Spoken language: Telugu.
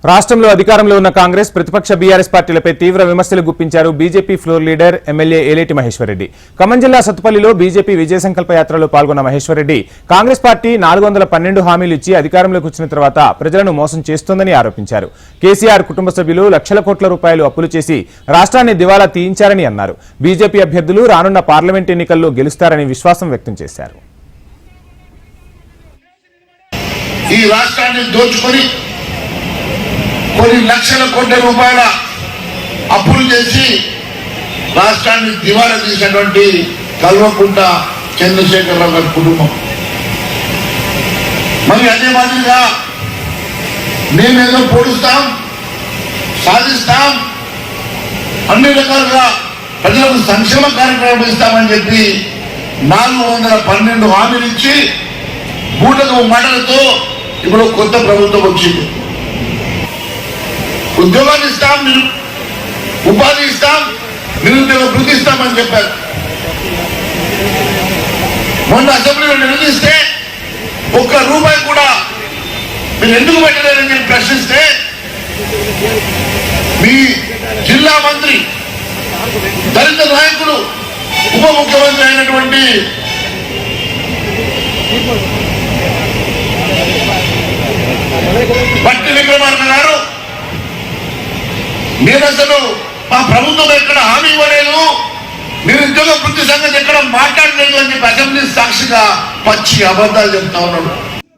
రాష్ట్రంలో అధికారంలో ఉన్న కాంగ్రెస్ ప్రతిపక్ష బీఆర్ఎస్ పార్టీలపై తీవ్ర విమర్శలు గుప్పించారు BJP floor leader MLA Eleti Maheshwar Reddy. Khammam జిల్లా సత్తుపల్లిలో బీజేపీ విజయ సంకల్ప యాత్రలో పాల్గొన్న మహేశ్వర్ రెడ్డి కాంగ్రెస్ పార్టీ 412 హామీలు ఇచ్చి అధికారంలోకి వచ్చిన తర్వాత ప్రజలను మోసం చేస్తోందని ఆరోపించారు. కేసీఆర్ కుటుంబ సభ్యులు లక్షల కోట్ల రూపాయలు అప్పులు చేసి రాష్ట్రాన్ని దివాలా తీయించారని అన్నారు. బీజేపీ అభ్యర్థులు రానున్న పార్లమెంట్ ఎన్నికల్లో గెలుస్తారని విశ్వాసం వ్యక్తం చేశారు. ఈ రాష్ట్రాన్ని దోచుకొని కొన్ని లక్షల కోట్ల రూపాయల అప్పులు చేసి రాష్ట్రాన్ని దివాలా తీసినటువంటి కల్వకుంట్ల చంద్రశేఖరరావు గారి కుటుంబం. మరి అదే మాదిరిగా మేమేదో పొడుస్తాం, సాధిస్తాం, అన్ని రకాలుగా ప్రజలకు సంక్షేమ కార్యక్రమం ఇస్తామని చెప్పి 412 హామీలు ఇచ్చి బూటకు మాటలతో ఇప్పుడు కొత్త ప్రభుత్వం వచ్చింది. ఉద్యోగాలు ఇస్తాం, ఉపాధి ఇస్తాం, నిరుద్యోగ వృద్ధి ఇస్తామని చెప్పారు. మొన్న అసెంబ్లీలో నిలదీస్తే ₹1 కూడా మీరు ఎందుకు పెట్టలేరని చెప్పి ప్రశ్నిస్తే మీ జిల్లా మంత్రి, దళిత నాయకులు, ఉప ముఖ్యమంత్రి అయినటువంటి భట్టి విక్రమార్క గారు మీరు అసలు మా ప్రభుత్వం ఎక్కడ హామీ ఇవ్వలేదు, నిరుద్యోగ వృద్ధి సంగతి ఎక్కడ మాట్లాడలేదు అని చెప్పి అసెంబ్లీ సాక్షిగా పచ్చి అబద్ధాలు చెప్తా ఉన్నాడు.